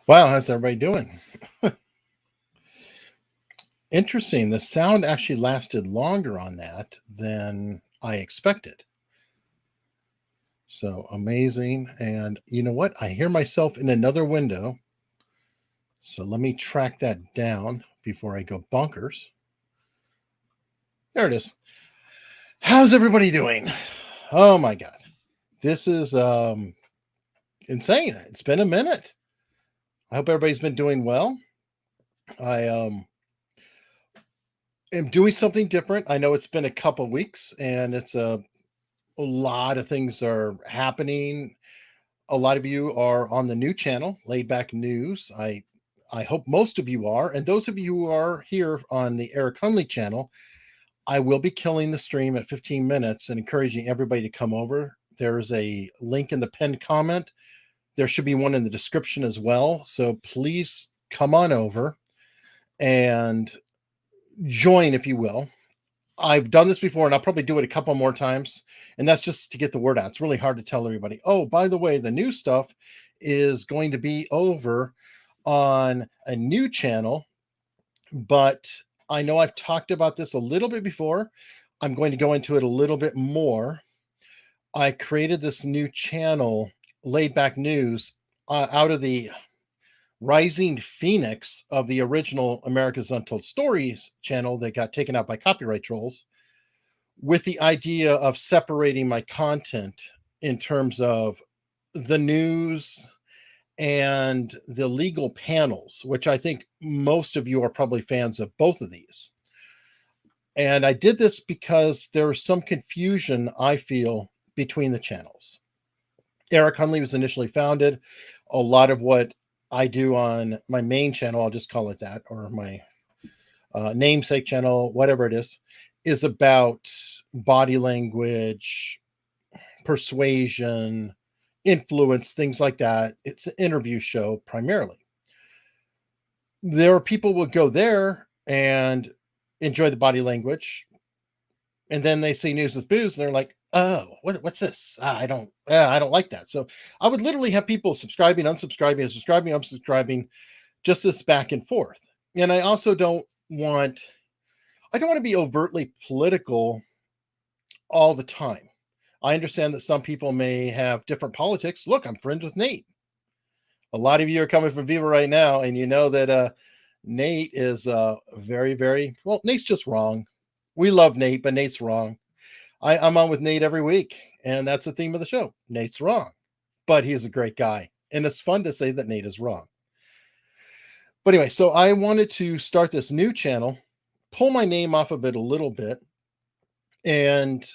Wow, how's everybody doing? Interesting. The sound actually lasted longer on that than I expected. So amazing. And you know what? I hear myself in another window. So let me track that down before I go bonkers. There it is. How's everybody doing? Oh my God. This is insane. It's been a minute. I hope everybody's been doing well. I am doing something different. I know it's been a couple weeks and it's a lot of things are happening. A lot of you are on the new channel, Laid Back News. I hope most of you are. And those of you who are here on the Eric Hunley channel, I will be killing the stream at 15 minutes and encouraging everybody to come over. There's a link in the pinned comment. There should be one in the description as well. So please come on over and join if you will. I've done this before and I'll probably do it a couple more times. And that's just to get the word out. It's really hard to tell everybody, oh, by the way, the new stuff is going to be over on a new channel. But I know I've talked about this a little bit before. I'm going to go into it a little bit more. I created this new channel, Laid Back News, out of the rising phoenix of the original America's Untold Stories channel that got taken out by copyright trolls, with the idea of separating my content in terms of the news and the legal panels, which I think most of you are probably fans of both of these. And I did this because there was some confusion, I feel, between the channels. Eric Hunley was initially founded. A lot of what I do on my main channel, I'll just call it that, or my namesake channel, whatever it is about body language, persuasion, influence, things like that. It's an interview show primarily. There are people who would go there and enjoy the body language, and then they see News with Booze, and they're like, "Oh, what's this? I don't like that." So I would literally have people subscribing, unsubscribing, subscribing, unsubscribing, just this back and forth. And I also don't want to be overtly political all the time. I understand that some people may have different politics. Look, I'm friends with Nate. A lot of you are coming from Viva right now, and you know that Nate is very, very well. Nate's just wrong. We love Nate, but Nate's wrong. I'm on with Nate every week, and that's the theme of the show. Nate's wrong, but he's a great guy, and it's fun to say that Nate is wrong. But anyway, so I wanted to start this new channel, pull my name off of it a little bit, and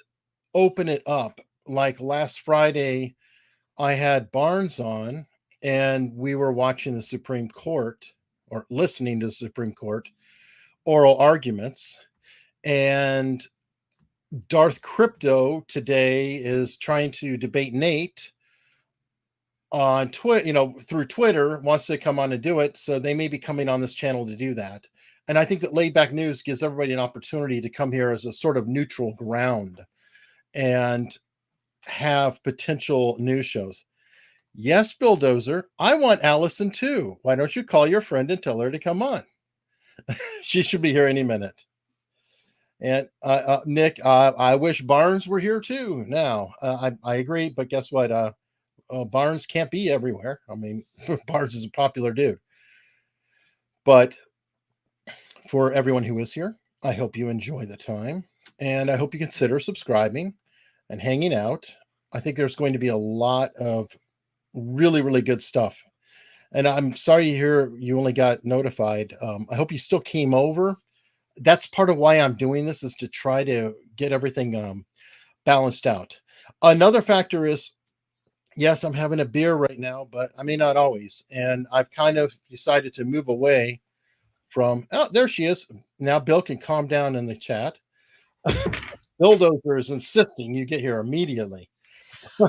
open it up. Like last Friday, I had Barnes on, and we were watching the Supreme Court, or listening to the Supreme Court oral arguments. And Darth Crypto today is trying to debate Nate on Twitter, through Twitter, wants to come on and do it. So they may be coming on this channel to do that. And I think that Laid Back News gives everybody an opportunity to come here as a sort of neutral ground and have potential news shows. Yes, Bulldozer, I want Alison too. Why don't you call your friend and tell her to come on? She should be here any minute. And Nick, I wish Barnes were here too. Now, I agree, but guess what? Barnes can't be everywhere. I mean, Barnes is a popular dude. But for everyone who is here, I hope you enjoy the time, and I hope you consider subscribing and hanging out. I think there's going to be a lot of really, really good stuff. And I'm sorry to hear you only got notified. I hope you still came over. That's part of why I'm doing this, is to try to get everything balanced out. Another factor is, yes, I'm having a beer right now, but I may not always. And I've kind of decided to move away from, oh, there she is. Now Bill can calm down in the chat. Bulldozer is insisting you get here immediately.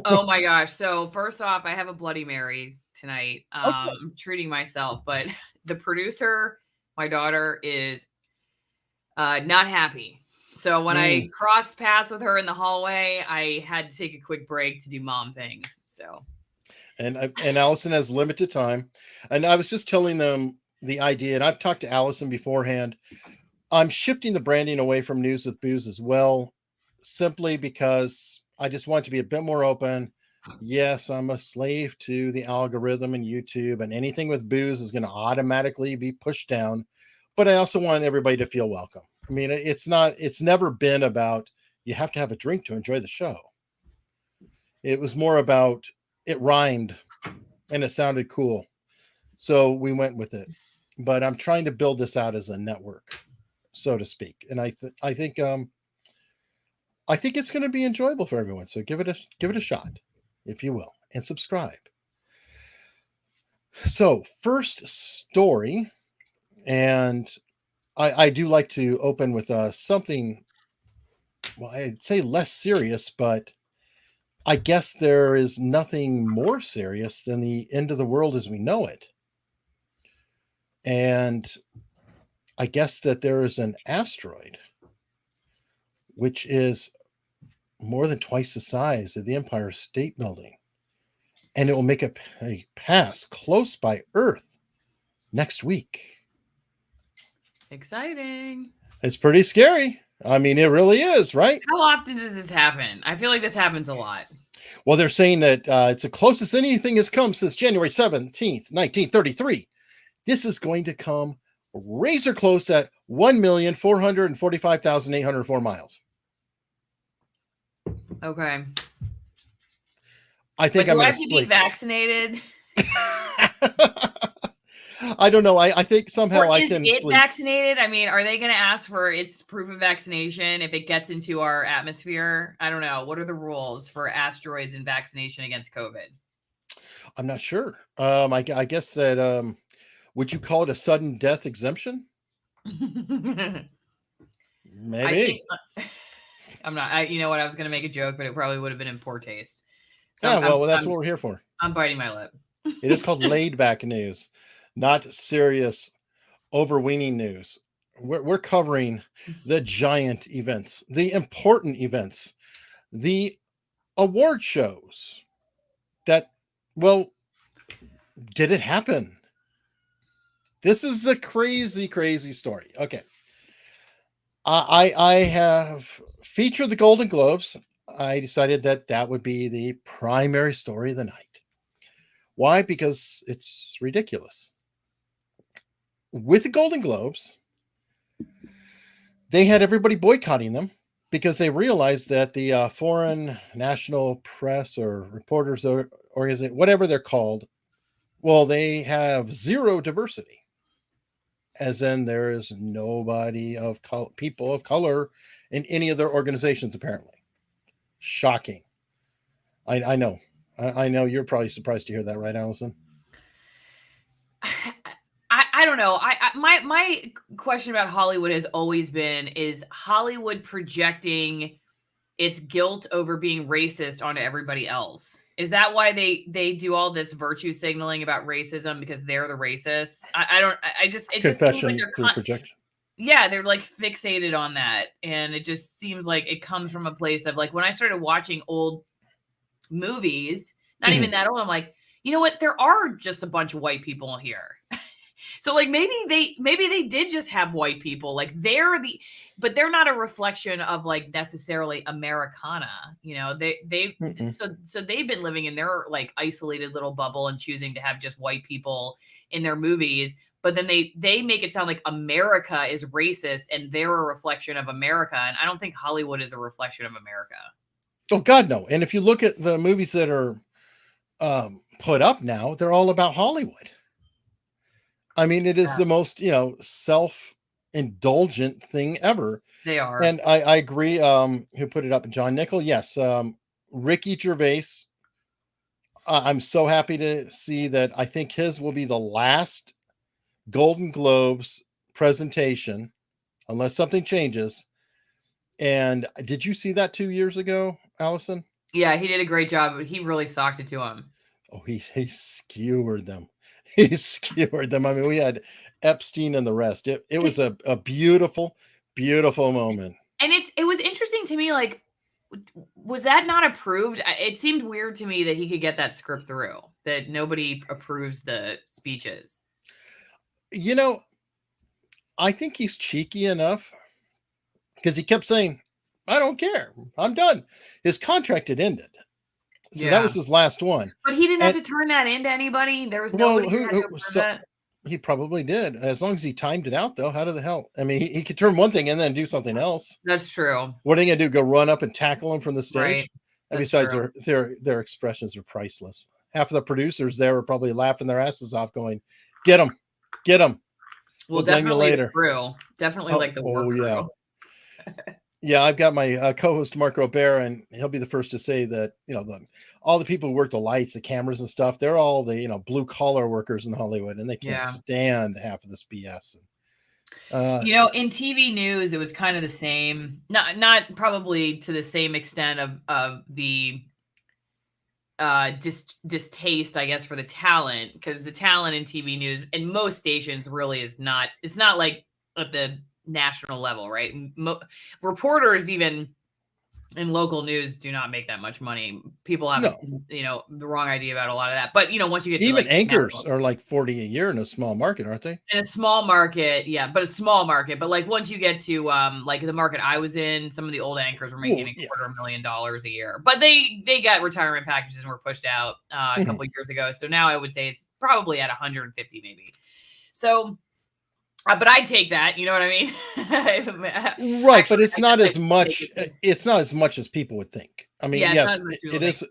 Oh my gosh. So first off, I have a Bloody Mary tonight. Okay. I'm treating myself, but the producer, my daughter, is not happy. So when I crossed paths with her in the hallway, I had to take a quick break to do mom things. So And Alison has limited time. And I was just telling them the idea, and I've talked to Alison beforehand. I'm shifting the branding away from News with Booze as well, simply because I just want to be a bit more open. Yes, I'm a slave to the algorithm and YouTube, and anything with booze is going to automatically be pushed down. But I also want everybody to feel welcome. I mean, it's never been about you have to have a drink to enjoy the show. It was more about it rhymed and it sounded cool. So we went with it. But I'm trying to build this out as a network, so to speak. And I think it's going to be enjoyable for everyone. So give it a shot, if you will, and subscribe. So first story, and I do like to open with something, well, I'd say less serious, but I guess there is nothing more serious than the end of the world as we know it. And I guess that there is an asteroid, which is more than twice the size of the Empire State Building. And it will make a pass close by Earth next week. Exciting. It's pretty scary. I mean, it really is, right? How often does this happen? I feel like this happens a lot. Well, they're saying that it's the closest anything has come since January 17th, 1933. This is going to come razor close at 1,445,804 miles. Okay. I think but I'm do I going have to be vaccinated? I don't know. I think somehow or I can is it sleep. Vaccinated? I mean, are they going to ask for its proof of vaccination if it gets into our atmosphere? I don't know. What are the rules for asteroids and vaccination against COVID? I'm not sure. I guess that would you call it a sudden death exemption? Maybe. I'm not. You know what? I was going to make a joke, but it probably would have been in poor taste. So yeah, well, that's what we're here for. I'm biting my lip. It is called laid back news, not serious, overweening news. We're covering the giant events, the important events, the award shows that, well, did it happen? This is a crazy, crazy story. Okay. I have featured the Golden Globes. I decided that would be the primary story of the night. Why? Because it's ridiculous. With the Golden Globes, they had everybody boycotting them because they realized that the foreign national press or reporters or whatever they're called, well, they have zero diversity. As in, there is nobody of people of color in any of their organizations, apparently. Shocking. I know. I know you're probably surprised to hear that, right, Alison? I don't know. My question about Hollywood has always been, is Hollywood projecting its guilt over being racist onto everybody else? Is that why they do all this virtue signaling about racism, because they're the racists? It just seems like they're projection. Yeah, they're like fixated on that. And it just seems like it comes from a place of like, when I started watching old movies, not even that old, I'm like, you know what? There are just a bunch of white people here. So like maybe they did just have white people, like but they're not a reflection of like necessarily Americana, you know. So they've been living in their like isolated little bubble and choosing to have just white people in their movies, but then they make it sound like America is racist and they're a reflection of America, and I don't think Hollywood is a reflection of America. Oh God, no. And if you look at the movies that are put up now, they're all about Hollywood. I mean, it is the most, self-indulgent thing ever. They are. And I agree. Who put it up? John Nickel. Yes. Ricky Gervais. I'm so happy to see that. I think his will be the last Golden Globes presentation, unless something changes. And did you see that 2 years ago, Alison? Yeah, he did a great job, but he really socked it to him. Oh, he skewered them. He skewered them. I mean, we had Epstein and the rest. It was a beautiful, beautiful moment. And it was interesting to me, like Was that not approved? It seemed weird to me that he could get that script through, that nobody approves the speeches. You know, I think he's cheeky enough because he kept saying, I don't care. I'm done. His contract had ended. So that was his last one. But he didn't And, have to turn that into anybody. There was nobody who had to approve that. He probably did. As long as he timed it out, though, how the hell? I mean, he could turn one thing and then do something else. That's true. What are they going to do? Go run up and tackle him from the stage? Right. And besides, their expressions are priceless. Half of the producers there were probably laughing their asses off, going, "Get him, get him." We'll definitely later. Definitely like the work crew. Yeah, I've got my co-host Mark Robert, and he'll be the first to say that all the people who work the lights, the cameras, and stuff, they're all the blue collar workers in Hollywood, and they can't stand half of this BS. In TV news, it was kind of the same, not probably to the same extent of the distaste, I guess, for the talent, because the talent in TV news and most stations really is not. It's not like at the national level, right? Reporters even in local news do not make that much money. People have the wrong idea about a lot of that. But once you get to even anchors are like 40 a year in a small market, aren't they? In a small market, yeah, but a small market. But like once you get to like the market I was in, some of the old anchors were making $250,000 a year. But they got retirement packages and were pushed out a couple of years ago. So now I would say it's probably at 150 maybe. So but I'd take that, you know what I mean? Right, actually, but it's not as much. It's not as much as people would think. I mean, yes, it is.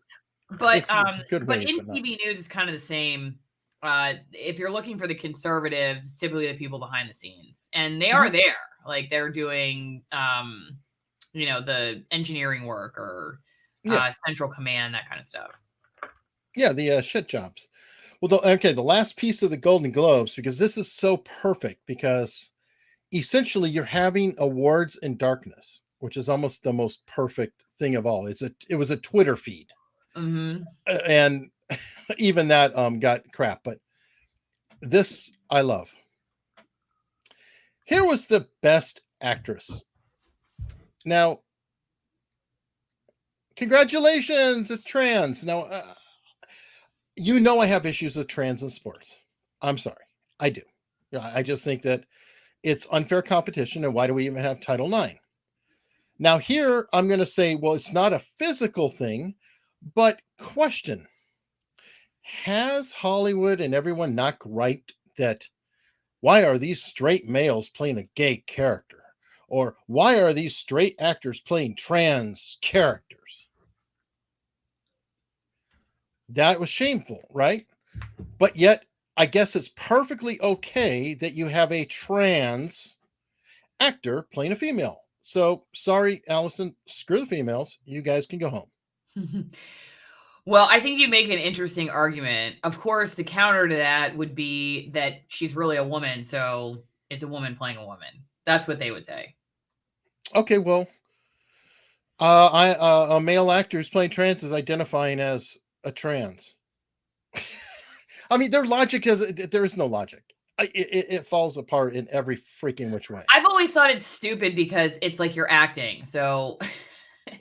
But in TV news, it's kind of the same. If you're looking for the conservatives, it's typically the people behind the scenes, and they are there. Like they're doing, the engineering work or central command, that kind of stuff. Yeah, the shit jobs. Well, the last piece of the Golden Globes, because this is so perfect, because essentially you're having awards in darkness, which is almost the most perfect thing of all. It was a Twitter feed, and even that got crap. But this I love. Here was the best actress. Now, congratulations, it's trans. Now, I have issues with trans in sports. I'm sorry. I do. I just think that it's unfair competition, and why do we even have Title IX? Now here, I'm going to say, well, it's not a physical thing, but question. Has Hollywood and everyone not griped that why are these straight males playing a gay character? Or why are these straight actors playing trans characters? That was shameful, right? But yet, I guess it's perfectly okay that you have a trans actor playing a female. So, sorry, Alison, screw the females. You guys can go home. Well, I think you make an interesting argument. Of course, the counter to that would be that she's really a woman, so it's a woman playing a woman. That's what they would say. Okay, well, a male actor who's playing trans is identifying as a trans. I mean, their logic is there is no logic. It falls apart in every freaking which way. I've always thought it's stupid because it's like you're acting. So,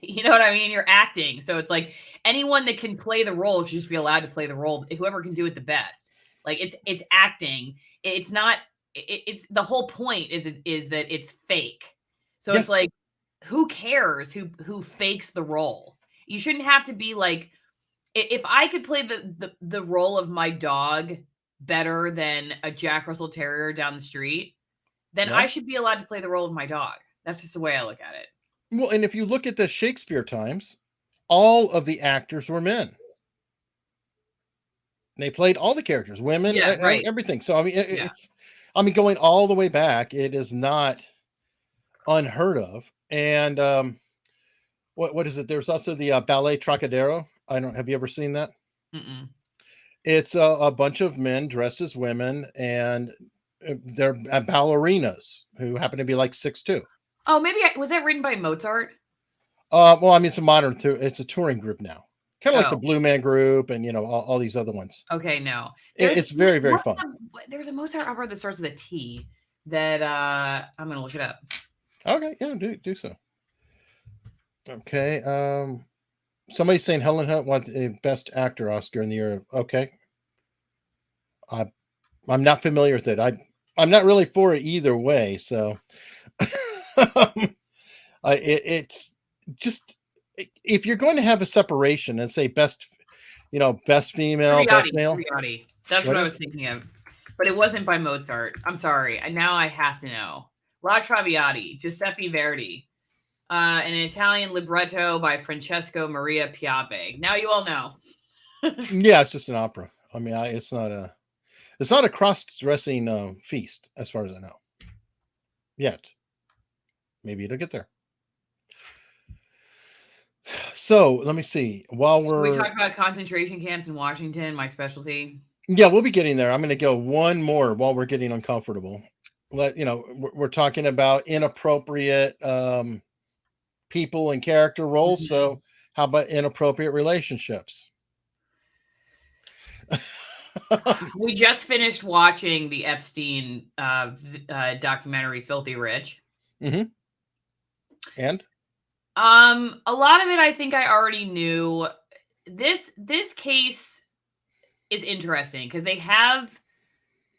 you know what I mean? You're acting. So it's like anyone that can play the role should just be allowed to play the role. Whoever can do it the best. Like it's acting. It's not. It's the whole point is that it's fake. So It's like, who cares who fakes the role? You shouldn't have to be like. If I could play the role of my dog better than a Jack Russell Terrier down the street, then I should be allowed to play the role of my dog. That's just the way I look at it. Well, and if you look at the Shakespeare times, all of the actors were men. They played all the characters, women, everything. So I mean, it's going all the way back. It is not unheard of. And what is it? There's also the ballet Trocadero. Have you ever seen that? Mm-mm. It's a bunch of men dressed as women, and they're ballerinas who happen to be like 6'2". Oh, maybe was that written by Mozart? Well, I mean, it's a touring group now, kind of like the Blue Man Group, and all these other ones. Okay, no, it's very, very fun. There's a Mozart opera that starts with a T that I'm gonna look it up. Okay, yeah, do so. Okay. Somebody's saying Helen Hunt won a Best Actor Oscar in the year. Okay. I, I'm not familiar with it. I'm not really for it either way. So it's just if you're going to have a separation and say best, best female, best male. Traviati. That's What what I is was thinking of. But it wasn't by Mozart. I'm sorry. Now I have to know. La Traviati, Giuseppe Verdi, an Italian libretto by Francesco Maria Piave. Now you all know. Yeah, it's just an opera. I mean, it's not a cross-dressing feast, as far as I know. Yet, maybe it'll get there. So let me see. While Should we we're talk about concentration camps in Washington, my specialty? yeah, we'll be getting there. I'm going to go one more while we're getting uncomfortable. We're talking about inappropriate people and character roles. So how about inappropriate relationships? We just finished watching the Epstein documentary, Filthy Rich. Mm-hmm. And a lot of it I think I already knew. This case is interesting because they have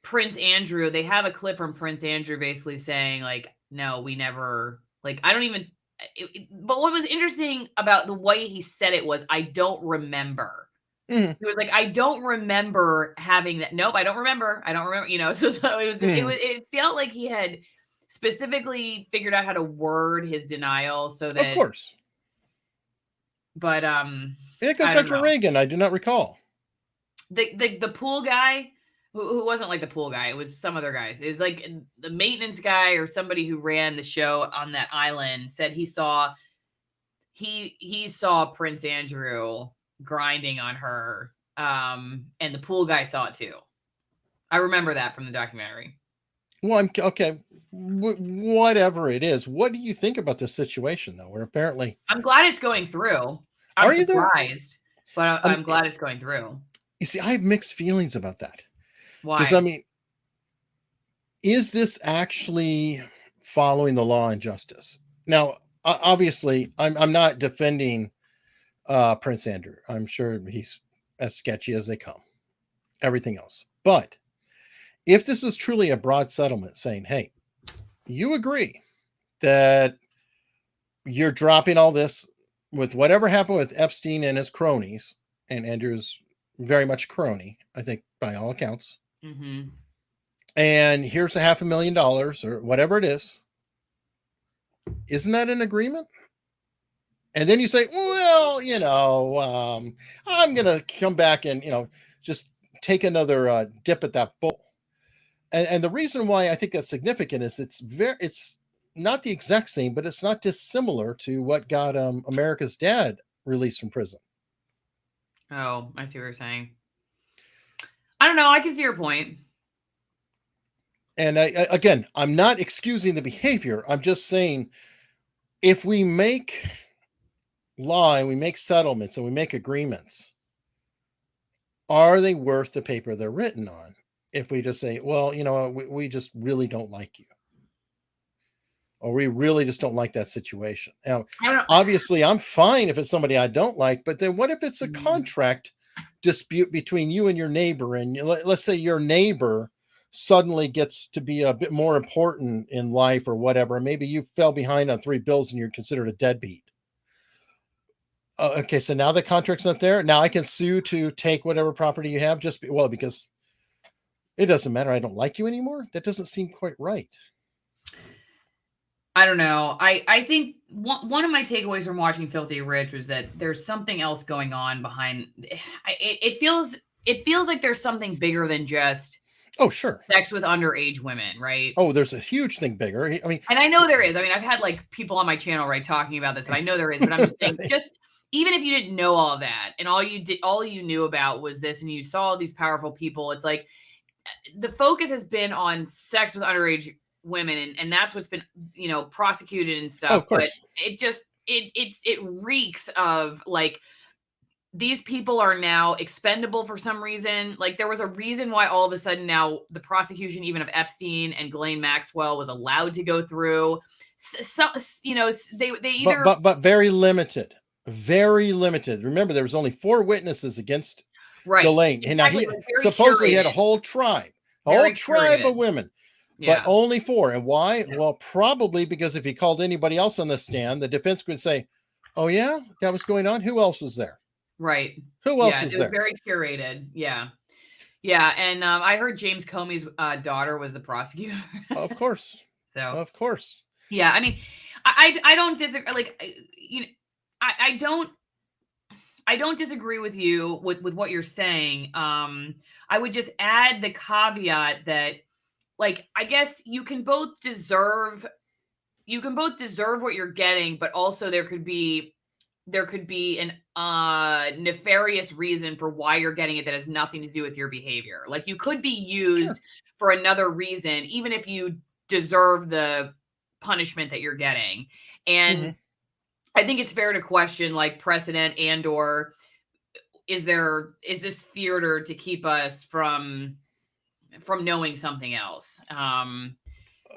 Prince Andrew. They have a clip from Prince Andrew basically saying like, no, we never, like, I don't even, but what was interesting about the way he said it was, I don't remember. mm-hmm. He was like, I don't remember having that. Nope, I don't remember. I don't remember, so it felt like he had specifically figured out how to word his denial so that, of course. But it goes back to Reagan. I do not recall the pool guy who wasn't like the pool guy. It was some other guys. It was like the maintenance guy or somebody who ran the show on that island said he saw Prince Andrew grinding on her, and the pool guy saw it too. I remember that from the documentary. Well, okay. Whatever it is, what do you think about this situation, though? Where apparently, I'm glad it's going through. I'm surprised, but I'm glad it's going through. You see, I have mixed feelings about that. Why? Because I mean, is this actually following the law and justice? Now, obviously, I'm not defending Prince Andrew. I'm sure he's as sketchy as they come. Everything else, but if this is truly a broad settlement saying, hey, you agree that you're dropping all this with whatever happened with Epstein and his cronies, and Andrew's very much crony, I think, by all accounts. Mm-hmm. And here's $500,000 or whatever it is. Isn't that an agreement? And then you say, well, I'm going to come back and, just take another dip at that bowl. And the reason why I think that's significant is it's not the exact same, but it's not dissimilar to what got America's Dad released from prison. Oh, I see what you're saying. I don't know. I can see your point. And again, I'm not excusing the behavior. I'm just saying if we make law and we make settlements and we make agreements, are they worth the paper they're written on? If we just say, well, we just really don't like you. Or we really just don't like that situation. Now, obviously, I'm fine if it's somebody I don't like, but then what if it's a contract dispute between you and your neighbor? And let's say your neighbor suddenly gets to be a bit more important in life or whatever. Maybe you fell behind on 3 bills and you're considered a deadbeat. Okay, so now the contract's not there. Now I can sue to take whatever property you have because it doesn't matter. I don't like you anymore. That doesn't seem quite right. I don't know. I think one of my takeaways from watching Filthy Rich was that there's something else going on behind. It feels like there's something bigger than just sex with underage women, right? Oh, there's a huge thing bigger. I mean, and I know there is. I mean, I've had like people on my channel talking about this, and I know there is. But I'm just saying, just even if you didn't know all of that, and all you knew about was this, and you saw all these powerful people, it's like the focus has been on sex with underage women, and that's what's been prosecuted and stuff. But it just it reeks of like these people are now expendable for some reason. Like there was a reason why all of a sudden now the prosecution even of Epstein and Ghislaine Maxwell was allowed to go through. they either but very limited, very limited. Remember, there was only 4 witnesses against right, Delane, and now exactly, he like very supposedly had a curated, whole tribe, very of curated. women, but Yeah, only 4. And why? yeah, Well, probably because if he called anybody else on the stand, the defense could say, "Oh yeah, that was going on. Who else was there? right. Who else Yeah, was it was there?" very curated. Yeah, yeah, and I heard James Comey's daughter was the prosecutor. Of course, So of course. yeah, I mean, I don't disagree. Like, I, I don't I don't disagree with you with what you're saying. I would just add the caveat that, like, I guess you can both deserve what you're getting, but also there could be an nefarious reason for why you're getting it that has nothing to do with your behavior. Like, you could be used Sure. for another reason, even if you deserve the punishment that you're getting. Mhm. And I think it's fair to question like precedent and or is this theater to keep us from knowing something else? So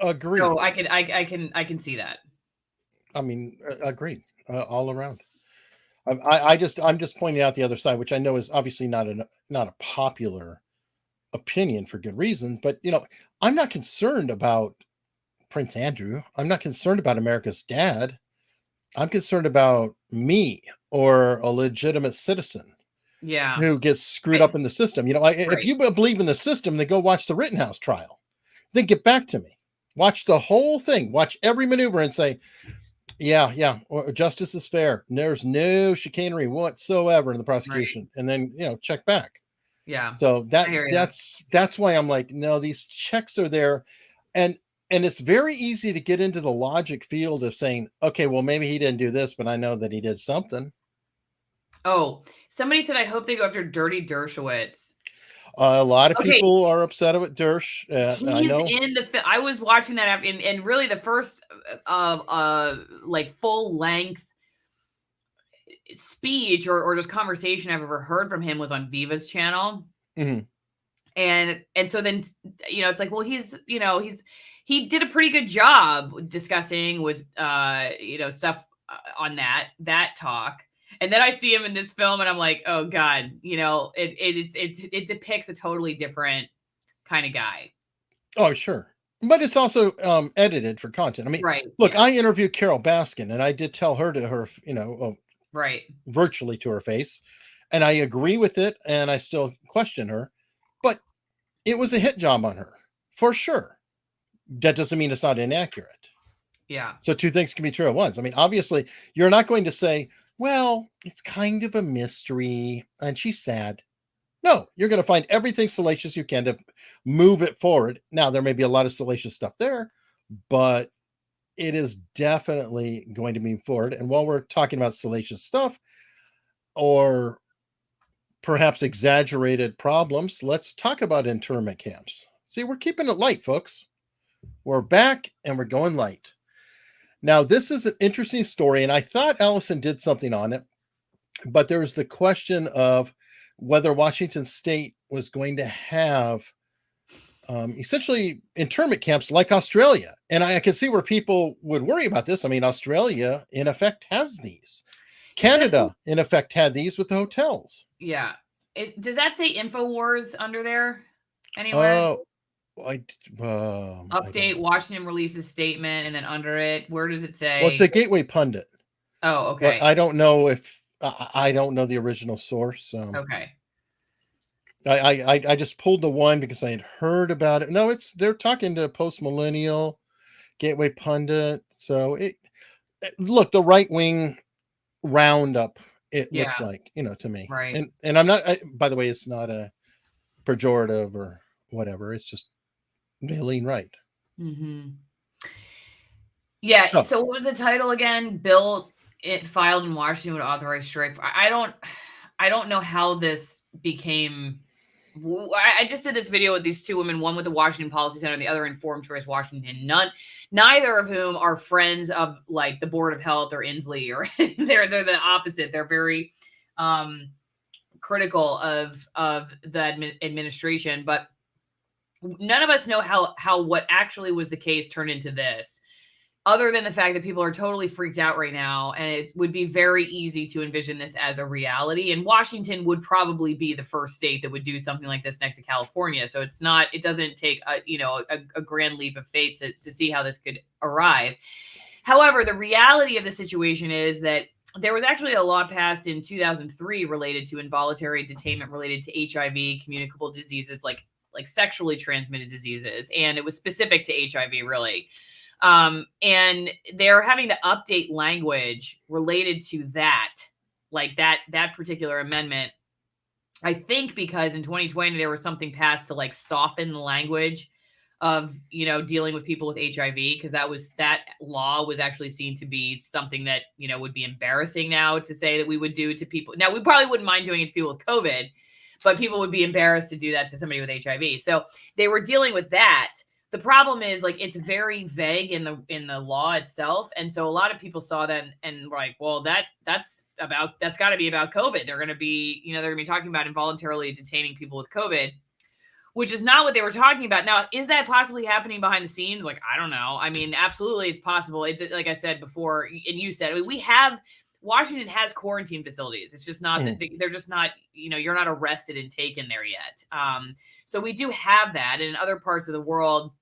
Agreed. I can see that. I mean, agreed, all around. I'm just pointing out the other side, which I know is obviously not a popular opinion for good reason. But I'm not concerned about Prince Andrew. I'm not concerned about America's dad. I'm concerned about me or a legitimate citizen Yeah. who gets screwed I, up in the system. If right. you believe in the system, then go watch the Rittenhouse trial. Then get back to me. Watch the whole thing. Watch every maneuver and say, yeah, yeah, justice is fair. There's no chicanery whatsoever in the Right. prosecution. And then, check back. Yeah. So I that hear you. that's why I'm like, no, these checks are there. And it's very easy to get into the logic field of saying, okay, well, maybe he didn't do this, but I know that he did something. Oh, somebody said I hope they go after Dirty Dershowitz. A lot of Okay, people are upset with Dersh. I he's know. in I was watching that and really the first like full length speech or just conversation I've ever heard from him was on Viva's channel. Mhm. And so then it's like, well, he did a pretty good job discussing with stuff on that talk. And then I see him in this film and I'm like, oh God, it depicts a totally different kind of guy. Oh, sure. But it's also edited for content. I mean, Right. look, I Yes. interviewed Carol Baskin and I did tell her to her, Right. virtually to her face. And I agree with it and I still question her. But it was a hit job on her for sure. That doesn't mean it's not inaccurate. Yeah. So two things can be true at once. I mean, obviously, you're not going to say, well, it's kind of a mystery and she's sad. No, you're going to find everything salacious you can to move it forward. Now, there may be a lot of salacious stuff there, but it is definitely going to move forward. And while we're talking about salacious stuff or perhaps exaggerated problems, let's talk about internment camps. See, we're keeping it light, folks. We're back and we're going light. Now, this is an interesting story, and I thought Alison did something on it, but there was the question of whether Washington State was going to have essentially internment camps like Australia. And I can see where people would worry about this. I mean, Australia, in effect, has these. Does that say, Canada, in effect, had these with the hotels. yeah. Does that say InfoWars under there anywhere? Oh, I don't Update, know. Washington releases statement, and then under it, where does it Well, it's a say? Gateway Pundit, Oh, but okay. I don't know if I don't know the original source. Okay. I just pulled the one because I had heard about it. No, they're talking to Post Millennial, Gateway Pundit. So look, the right wing roundup. It looks Yeah, like to me, right. and I'm not. By the way, it's not a pejorative or whatever. It's just they lean right. Mhm. Yeah, So so what was the title again? Bill it filed in Washington would authorize strike. I don't know how this became I just did this video with these two women, one with the Washington Policy Center, the other Informed Choice Washington. Neither of whom are friends of like the Board of Health or Inslee or they're the opposite. They're very critical of the administration, but none of us know how what actually was the case turned into this. other than the fact that people are totally freaked out right now, and it would be very easy to envision this as a reality. And Washington would probably be the first state that would do something like this next to California. So it doesn't take a grand leap of faith to see how this could arrive. However, the reality of the situation is that there was actually a law passed in 2003 related to involuntary detainment related to HIV, communicable diseases like sexually transmitted diseases, and it was specific to HIV, really. And they're having to update language related to that, like that particular amendment. I think because in 2020 there was something passed to like soften the language of dealing with people with HIV, because that law was actually seen to be something that would be embarrassing now to say that we would do to people. Now we probably wouldn't mind doing it to people with COVID, but people would be embarrassed to do that to somebody with HIV. So they were dealing with that. The problem is, like, it's very vague in the law itself, and so a lot of people saw that and were like, well, that's got to be about COVID. They're going to be talking about involuntarily detaining people with COVID, which is not what they were talking about. Now, is that possibly happening behind the scenes? Like, I don't know. I mean, absolutely, it's possible. It's like I said before, and you said, Washington has quarantine facilities. It's just not that they're just not, you're not arrested and taken there yet. So we do have that. And in other parts of the world,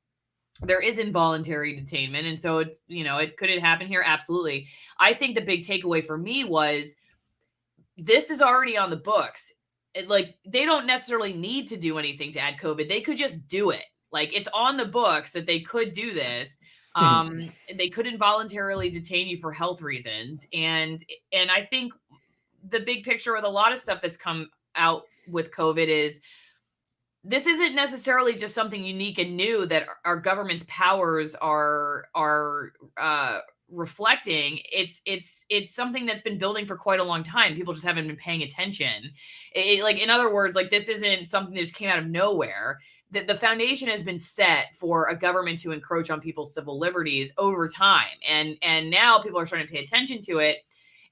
there is involuntary detainment. And so it's, could it happen here? Absolutely. I think the big takeaway for me was this is already on the books. They don't necessarily need to do anything to add COVID. They could just do it. Like, it's on the books that they could do this. They could involuntarily detain you for health reasons. And I think the big picture with a lot of stuff that's come out with COVID is this isn't necessarily just something unique and new that our government's powers are reflecting. It's something that's been building for quite a long time. People just haven't been paying attention. In other words, like, this isn't something that just came out of nowhere. The foundation has been set for a government to encroach on people's civil liberties over time. And now people are starting to pay attention to it.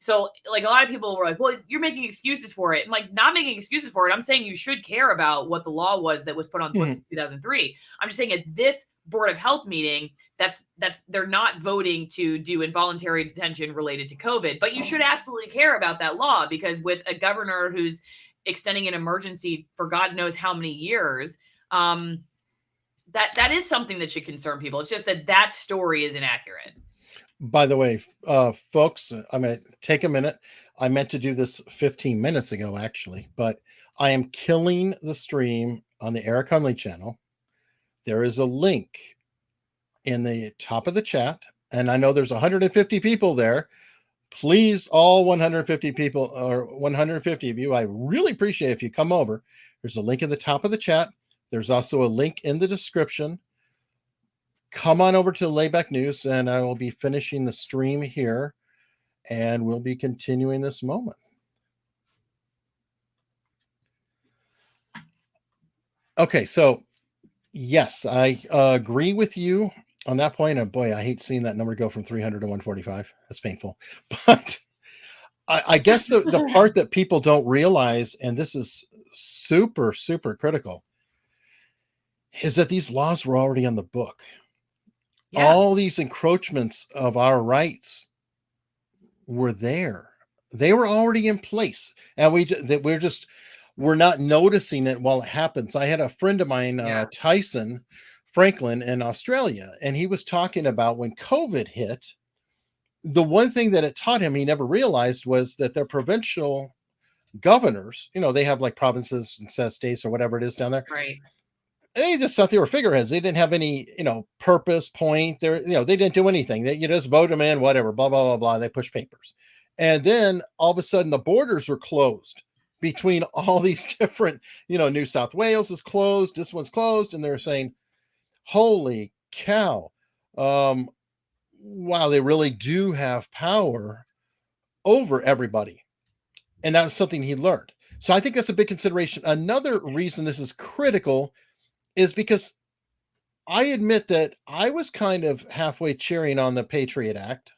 So, like, a lot of people were like, well, you're making excuses for it. I'm like, not making excuses for it. I'm saying you should care about what the law was that was put on the books in 2003. I'm just saying at this Board of Health meeting, that's they're not voting to do involuntary detention related to COVID. But you should absolutely care about that law, because with a governor who's extending an emergency for God knows how many years, that is something that should concern people. It's just that story is inaccurate. By the way, folks, I'm going to take a minute. I meant to do this 15 minutes ago, actually, but I am killing the stream on the Eric Hunley channel. There is a link in the top of the chat, and I know there's 150 people there. Please, all 150 people, or 150 of you, I really appreciate if you come over. There's a link in the top of the chat. There's also a link in the description. Come on over to Layback News, and I will be finishing the stream here, and we'll be continuing this moment. Okay, so yes, I agree with you on that point. And boy, I hate seeing that number go from 300 to 145. That's painful. But I guess the part that people don't realize, and this is super, super critical, is that these laws were already on the book. Yeah. All these encroachments of our rights were there. They were already in place. And we're not noticing it while it happens. I had a friend of mine, Tyson Franklin, in Australia, and he was talking about when COVID hit, the one thing that it taught him he never realized was that their provincial governors, they have like provinces and states or whatever it is down there. Right. They just thought they were figureheads. They didn't have any, purpose, point. They didn't do anything. You just vote them in, whatever, blah, blah, blah, blah. They push papers. And then all of a sudden the borders were closed between all these different, New South Wales is closed. This one's closed. And they're saying, holy cow. Wow, they really do have power over everybody. And that was something he learned. So I think that's a big consideration. Another reason this is critical is because I admit that I was kind of halfway cheering on the Patriot Act.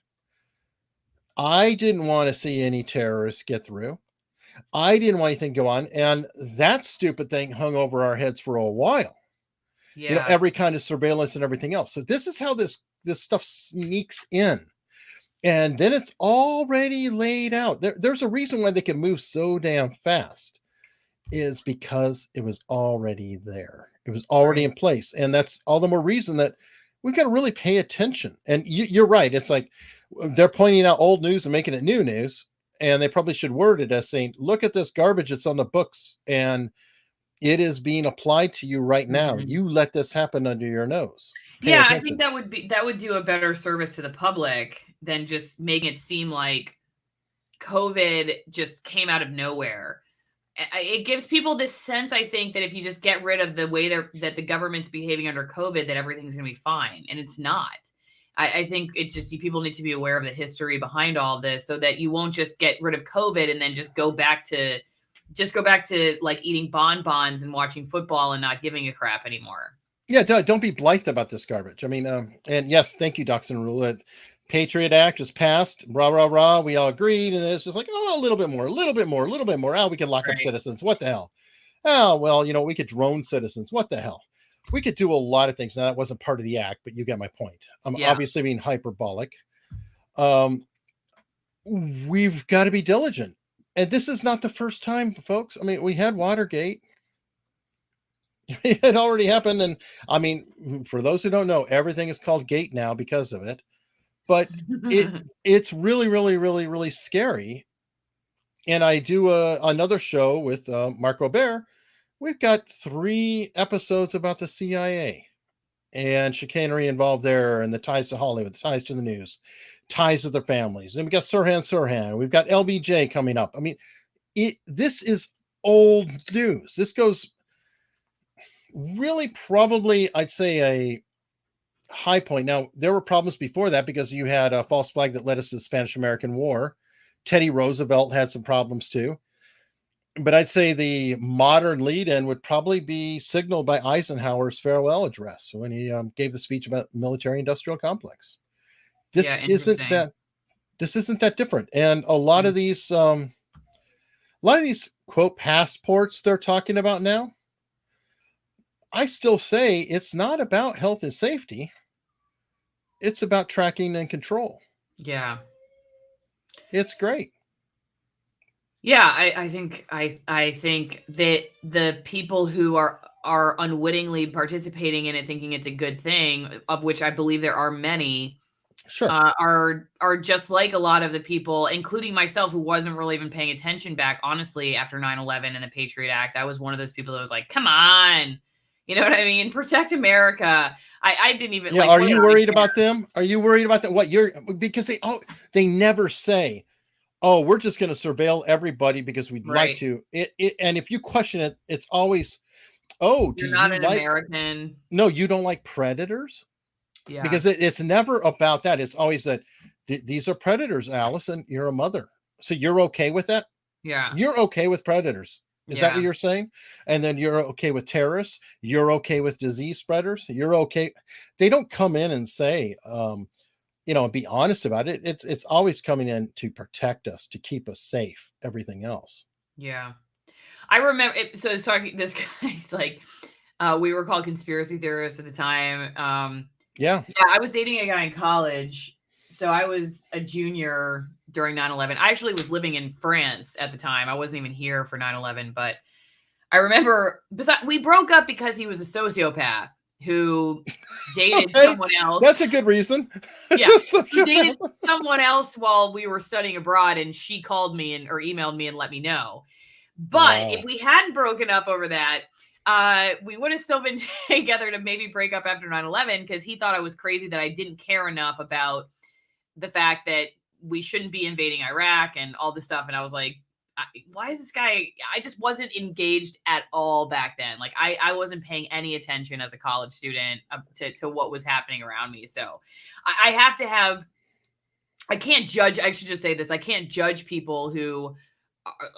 I didn't want to see any terrorists get through. I didn't want anything to go on. And that stupid thing hung over our heads for a while. Yeah. Every kind of surveillance and everything else. So this is how this this stuff sneaks in. And then it's already laid out. There's a reason why they can move so damn fast, is because it was already there. It was already Right. in place. And that's all the more reason that we've got to really pay attention. And you're right. It's like they're pointing out old news and making it new news. And they probably should word it as saying, look at this garbage that's on the books and it is being applied to you right now. Mhm. You let this happen under your nose. Pay Yeah, I think attention. that would do a better service to the public than just making it seem like COVID just came out of nowhere. It gives people this sense, I think, that if you just get rid of the way that the government's behaving under COVID, that everything's going to be fine, and it's not. I think it's just people need to be aware of the history behind all this, so that you won't just get rid of COVID and then just go back to like eating bonbons and watching football and not giving a crap anymore. Yeah, don't be blithe about this garbage. I mean, and yes, thank you, Dachshund Rule. That Patriot Act is passed. Rah, rah, rah. We all agreed. And it's just like, oh, a little bit more, a little bit more, a little bit more. Oh, we can lock up Right. citizens. What the hell? Oh, well, we could drone citizens. What the hell? We could do a lot of things. Now, that wasn't part of the act, but you get my point. I'm Yeah. obviously being hyperbolic. We've got to be diligent. And this is not the first time, folks. I mean, we had Watergate. It had already happened. And I mean, for those who don't know, everything is called gate now because of it. But it's really, really, really, really scary. And I do another show with Mark Robert. We've got 3 episodes about the CIA and chicanery involved there, and the ties to Hollywood, the ties to the news, ties with their families. And we got Sirhan. We've got LBJ coming up. I mean, this is old news. This goes really probably, I'd say, a high point. Now, there were problems before that because you had a false flag that led us to the Spanish-American War. Teddy Roosevelt had some problems too. But I'd say the modern lead-in would probably be signaled by Eisenhower's farewell address when he gave the speech about military-industrial complex. This Yeah, isn't interesting. that different. And a lot of these quote passports they're talking about now, I still say it's not about health and safety. It's about tracking and control. Yeah. It's great. Yeah, I think that the people who are unwittingly participating in it, thinking it's a good thing, of which I believe there are many, Sure. are just like a lot of the people, including myself, who wasn't really even paying attention back, honestly, after 9/11 and the Patriot Act. I was one of those people that was like, come on, you know what I mean? Protect America. I didn't even Yeah. like. Are What you did I worried care? about them? Are you worried about that? What because they never say, oh, we're just going to surveil everybody because we'd like Right. to. And if you question it, it's always, oh, do You're not you an like? American. No, you don't like predators, Yeah. because it's never about that. It's always that these are predators, Alison. You're a mother, so you're okay with that. Yeah. You're okay with predators. Is that what Yeah. you're saying? And then you're okay with terrorists. You're okay with disease spreaders. You're okay. They don't come in and say, and be honest about it. It's always coming in to protect us, to keep us safe. Everything else. Yeah. I remember it, so it's talking this guy's like we were called conspiracy theorists at the time. Yeah. Yeah, I was dating a guy in college. So I was a junior during 9/11. I actually was living in France at the time. I wasn't even here for 9/11, but I remember we broke up because he was a sociopath who dated Okay, someone that's else. a good reason. Yeah, he dated someone else while we were studying abroad, and she called me or emailed me and let me know. But if Wow. we hadn't broken up over that, we would have still been together to maybe break up after 9/11, because he thought I was crazy that I didn't care enough about the fact that we shouldn't be invading Iraq and all this stuff. And I was like, why is this guy? I just wasn't engaged at all back then. Like I wasn't paying any attention as a college student to what was happening around me. So I have to have, I can't judge. I should just say this. I can't judge people who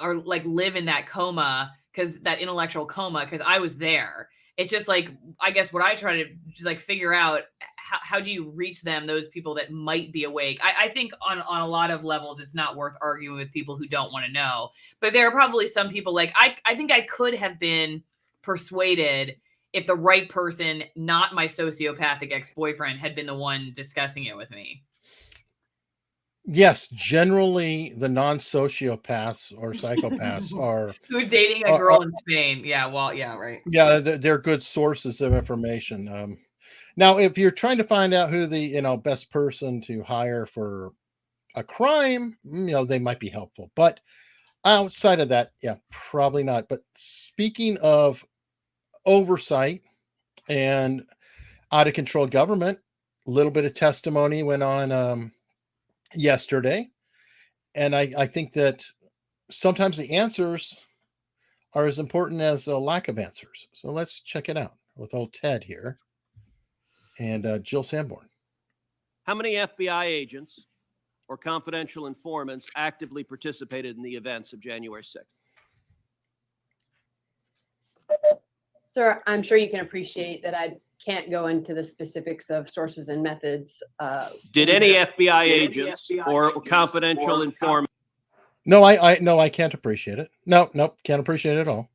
are like live in that coma, because that intellectual coma, because I was there. It's just like, I guess what I try to just like figure out, how do you reach them, those people that might be awake? I think on a lot of levels, it's not worth arguing with people who don't want to know. But there are probably some people, like I think I could have been persuaded if the right person, not my sociopathic ex-boyfriend, had been the one discussing it with me. Yes, generally the non-sociopaths or psychopaths are Who are dating a girl in Spain. Yeah, well, yeah, right. Yeah, they're good sources of information. Now, if you're trying to find out who the best person to hire for a crime, they might be helpful. But outside of that, yeah, probably not. But speaking of oversight and out of control government, a little bit of testimony went on yesterday, and I think that sometimes the answers are as important as a lack of answers. So let's check it out with old Ted here and Jill Sanborn. How many FBI agents or confidential informants actively participated in the events of January 6th? Sir, I'm sure you can appreciate that I can't go into the specifics of sources and methods. Did any FBI agents or confidential informants No, I can't appreciate it. No, can't appreciate it at all.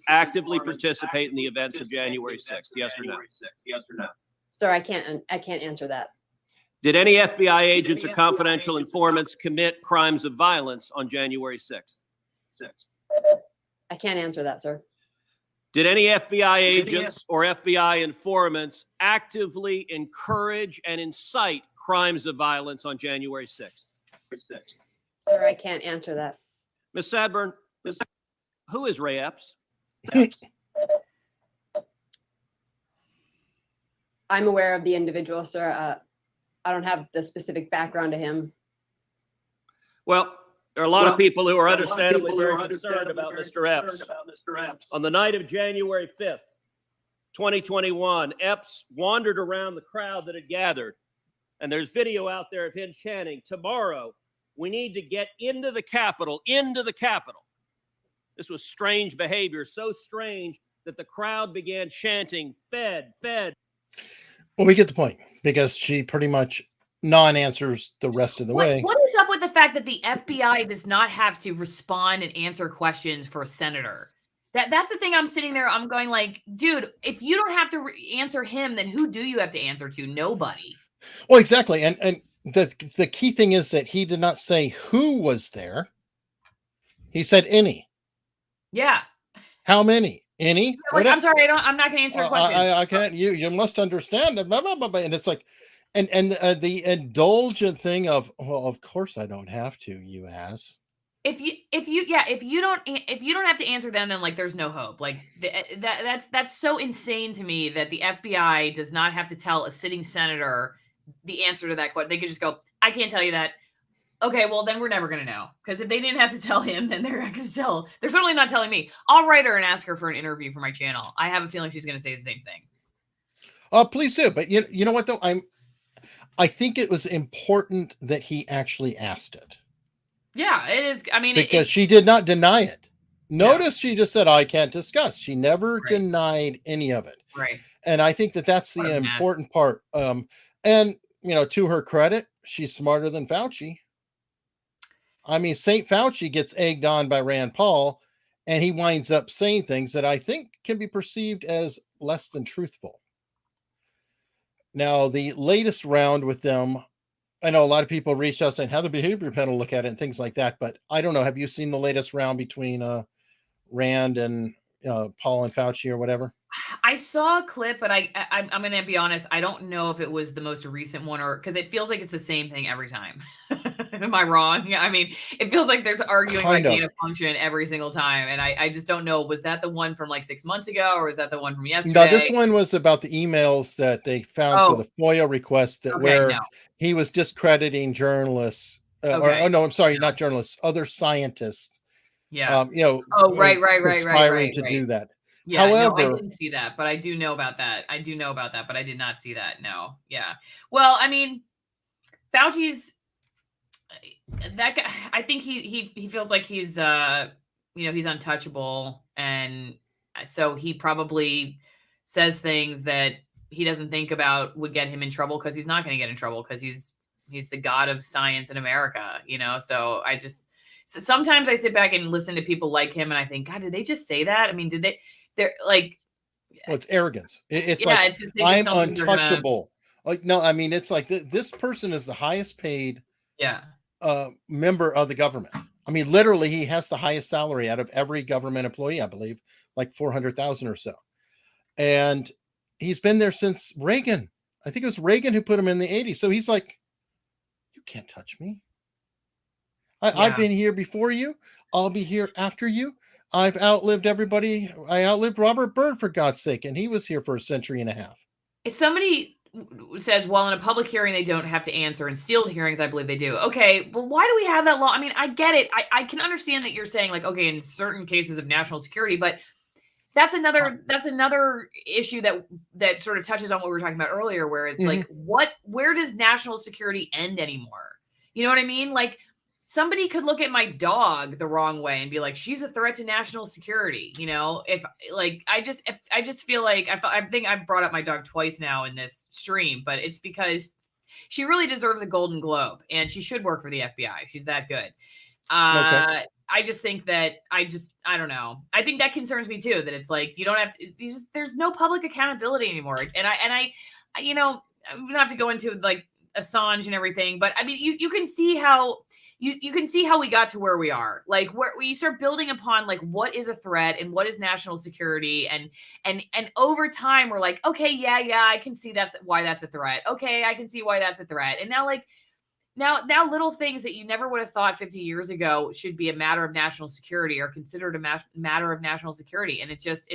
actively participate in the events of January 6th? Yes or no? Sir, I can't answer that. Did any FBI agents or confidential informants commit crimes of violence on January 6th? I can't answer that, sir. Did any FBI agents or FBI informants actively encourage and incite crimes of violence on January 6th? Sir, I can't answer that. Ms. Sadburn, who is Ray Epps? I'm aware of the individual, sir. I don't have the specific background to him. Well, there are a lot of people who are understandably very concerned about Mr. Epps. On the night of January 5th, 2021, Epps wandered around the crowd that had gathered, and there's video out there of him chanting, "Tomorrow, we need to get into the Capitol, into the Capitol." This was strange behavior, so strange that the crowd began chanting, "Fed, Fed." Well, we get the point because she pretty much non-answers the rest of the way. What is up with the fact that the FBI does not have to respond and answer questions for a senator? That's the thing. I'm sitting there. I'm going like, dude, if you don't have to answer him, then who do you have to answer to? Nobody. Well, exactly. And the key thing is that he did not say who was there. He said any. Yeah. How many? Any? Like, I'm sorry. I'm not going to answer your question. I can't. You must understand that. Blah, blah, blah, blah. And it's like, and the indulgent thing of, well, of course I don't have to. You ass. If you don't have to answer them, then like there's no hope. Like that's so insane to me that the FBI does not have to tell a sitting senator the answer to that question. They could just go, I can't tell you that. Okay, well then we're never gonna know, because if they didn't have to tell him, then they're not gonna tell. They're certainly not telling me. I'll write her and ask her for an interview for my channel. I have a feeling she's gonna say the same thing. Please do. But you know what though, I think it was important that he actually asked it. Yeah, it is. I mean, because she did not deny it. Notice she just said, I can't discuss. She never denied any of it. Right. And I think that that's the important part. And to her credit, she's smarter than Fauci. I mean, St. Fauci gets egged on by Rand Paul, and he winds up saying things that I think can be perceived as less than truthful. Now, the latest round with them, I know a lot of people reached out saying, how the behavior panel look at it and things like that. But I don't know. Have you seen the latest round between Rand and Paul and Fauci or whatever? I saw a clip, but I'm going to be honest. I don't know if it was the most recent one, or because it feels like it's the same thing every time. Am I wrong? Yeah. I mean, it feels like they're arguing like gain of function every single time. And I just don't know. Was that the one from like 6 months ago, or was that the one from yesterday? No, this one was about the emails that they found for the FOIA request where he was discrediting journalists. Not journalists, other scientists. Yeah. Right. Conspiring to do that. Yeah, however, no, I didn't see that, but I do know about that. I but I did not see that. No. Yeah. Well, I mean, Fauci's that guy. I think he feels like he's he's untouchable, and so he probably says things that he doesn't think about would get him in trouble, because he's not going to get in trouble, because he's the god of science in America. So sometimes I sit back and listen to people like him, and I think, God, did they just say that? I mean, they're like, Well, it's arrogance. It's Yeah, like, it's just, they just I'm don't think they're gonna. untouchable. Like, no, I mean, it's like this person is the highest paid Yeah. member of the government. I mean, literally, he has the highest salary out of every government employee, I believe, like 400,000 or so. And he's been there since Reagan. I think it was Reagan who put him in the 80s. So he's like, you can't touch me. I've been here before you. I'll be here after you. I've outlived everybody. I outlived Robert Byrd, for God's sake, and he was here for a century and a half. If somebody says, well, in a public hearing, they don't have to answer. In sealed hearings, I believe they do. Okay, but why do we have that law? I mean, I get it. I can understand that you're saying, like, okay, in certain cases of national security, but that's another issue that sort of touches on what we were talking about earlier, where it's like, where does national security end anymore? You know what I mean? Like, somebody could look at my dog the wrong way and be like, she's a threat to national security. You know, I just feel like I think I've brought up my dog twice now in this stream, but it's because she really deserves a Golden Globe and she should work for the FBI. She's that good. Okay. I just think that I don't know. I think that concerns me too, that it's like, you don't have to, there's no public accountability anymore. And I, you know, we don't have to go into like Assange and everything, but I mean, you can see how you can see how we got to where we are, like where you start building upon like what is a threat and what is national security. And over time we're like, okay, yeah, I can see why that's a threat. Okay. I can see why that's a threat. And now like, now little things that you never would have thought 50 years ago should be a matter of national security are considered a matter of national security. And I just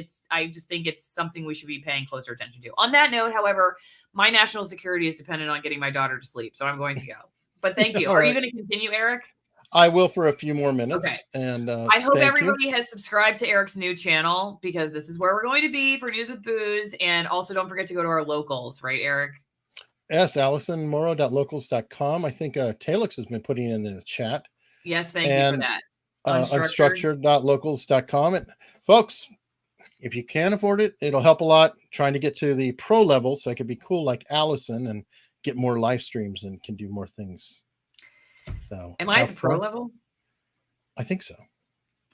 think it's something we should be paying closer attention to. On that note, however, my national security is dependent on getting my daughter to sleep. So I'm going to go, but thank you. Are you going to continue, Eric? I will for a few more minutes. Okay. And I hope everybody has subscribed to Eric's new channel, because this is where we're going to be for News with Booze. And also don't forget to go to our locals, right, Eric? Yes, Alison, morrow.locals.com. I think Talix has been putting in the chat. Yes, thank you for that. Unstructured.locals.com. And folks, if you can afford it, it'll help a lot trying to get to the pro level so I can be cool like Alison and get more live streams and can do more things. So am I at the pro level? I think so.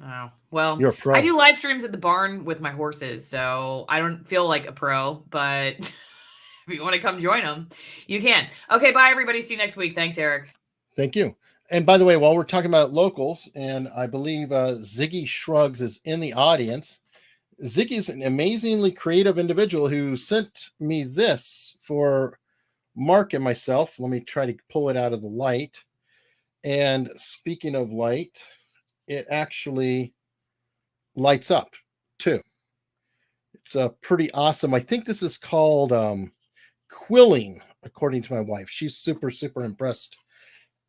Oh, well, you're a pro. I do live streams at the barn with my horses, so I don't feel like a pro, but if you want to come join them, you can. Okay, bye, everybody. See you next week. Thanks, Eric. Thank you. And by the way, while we're talking about locals, and I believe Ziggy Shrugs is in the audience, Ziggy is an amazingly creative individual who sent me this for Mark and myself. Let me try to pull it out of the light. And speaking of light, it actually lights up too. It's pretty awesome. I think this is called quilling, according to my wife. She's super, super impressed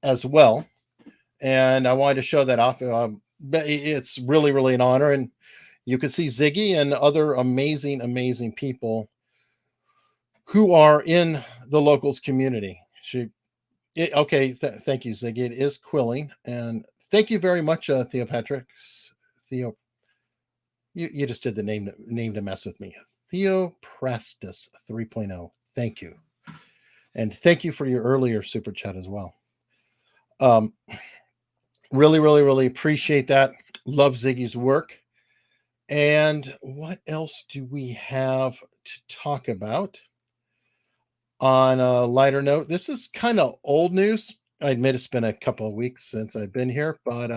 as well. And I wanted to show that off. It's really, really an honor. And you can see Ziggy and other amazing, amazing people who are in the locals community. Okay, thank you, Ziggy. It is quilling. And thank you very much, Theo Patrick. Theo, you just did the name to mess with me. Theo Prastis 3.0. Thank you. And thank you for your earlier super chat as well. Really, really, really appreciate that. Love Ziggy's work. And what else do we have to talk about? On a lighter note, this is kind of old news. I admit it's been a couple of weeks since I've been here, but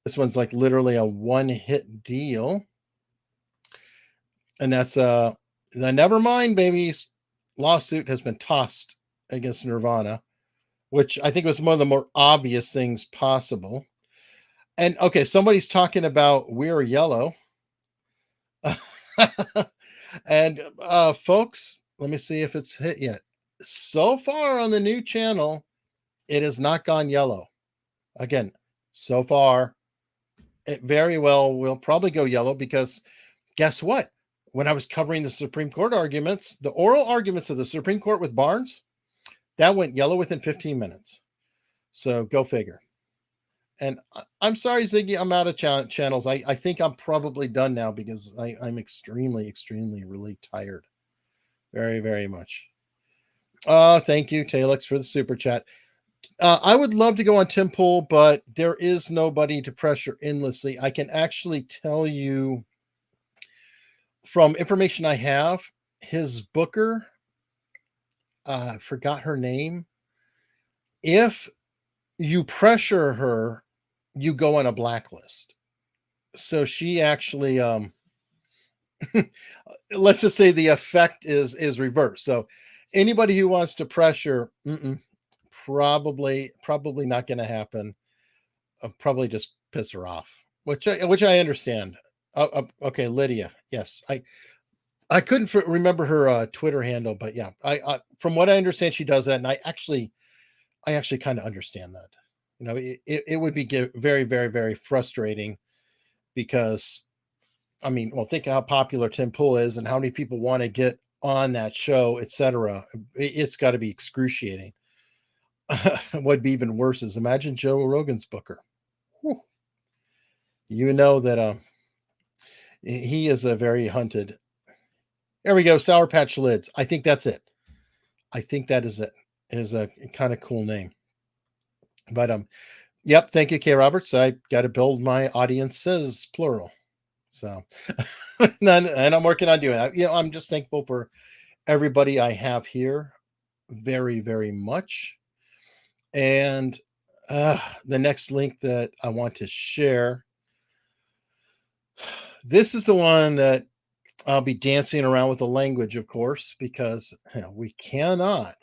this one's like literally a one-hit deal. And that's the Nevermind Babies lawsuit has been tossed against Nirvana, which I think was one of the more obvious things possible. And okay, somebody's talking about We're Yellow. And folks, let me see if it's hit yet. So far on the new channel, it has not gone yellow. Again, so far, it very well will probably go yellow, because guess what? When I was covering the Supreme Court arguments, the oral arguments of the Supreme Court with Barnes, that went yellow within 15 minutes. So go figure. And I'm sorry, Ziggy, I'm out of channels. I think I'm probably done now, because I'm extremely, extremely really tired. Very, very much. Thank you, Talix, for the super chat. I would love to go on Tim Pool, but there is nobody to pressure endlessly. I can actually tell you from information I have, his booker, I forgot her name. If you pressure her, you go on a blacklist. So she actually, let's just say the effect is reversed. So anybody who wants to pressure, probably not going to happen. Probably just piss her off, which I understand. Okay, Lydia. Yes, I couldn't remember her Twitter handle, but yeah, I from what I understand, she does that, and I actually kind of understand that. You know, it would be very, very, very frustrating because, I mean, well, think of how popular Tim Pool is and how many people want to get on that show, etc. It's got to be excruciating. What'd be even worse is imagine Joe Rogan's booker. Whew. You know that he is a very hunted. There we go, Sour Patch Lids. I think that's it. I think that is it. It is a kind of cool name. But yep, thank you, K. Roberts. I got to build my audiences, plural. So, and I'm working on doing that. You know, I'm just thankful for everybody I have here, very, very much. And the next link that I want to share, this is the one that I'll be dancing around with the language, of course, because we cannot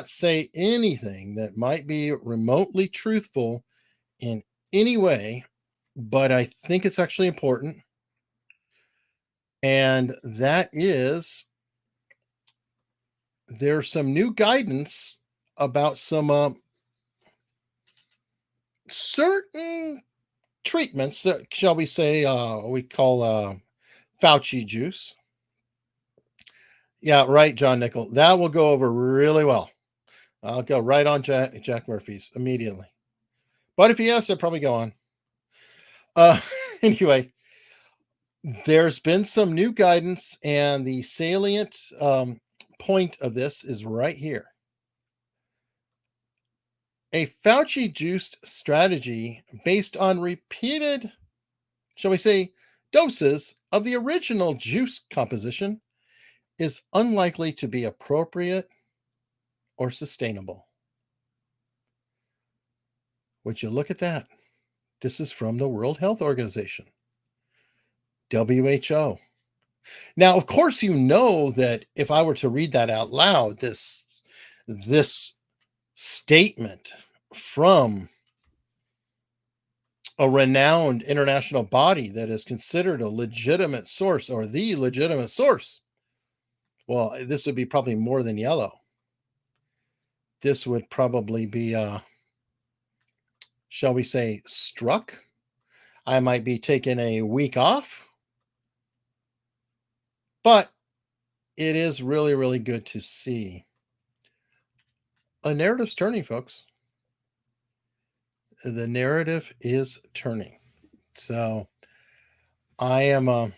say anything that might be remotely truthful in any way, but I think it's actually important. And that is, there's some new guidance about some certain treatments that, shall we say, we call Fauci juice. Yeah, right, John Nickel. That will go over really well. I'll go right on Jack Murphy's immediately. But if he asks, I'll probably go on. Anyway, there's been some new guidance, and the salient point of this is right here. A Fauci-juiced strategy based on repeated, shall we say, doses of the original juice composition is unlikely to be appropriate or sustainable. Would you look at that? This is from the World Health Organization, WHO. Now, of course, you know that if I were to read that out loud, this statement from a renowned international body that is considered a legitimate source, or the legitimate source, well, this would be probably more than yellow. This would probably be, shall we say, struck. I might be taking a week off. But it is really, really good to see. A narrative's turning, folks. The narrative is turning. So I am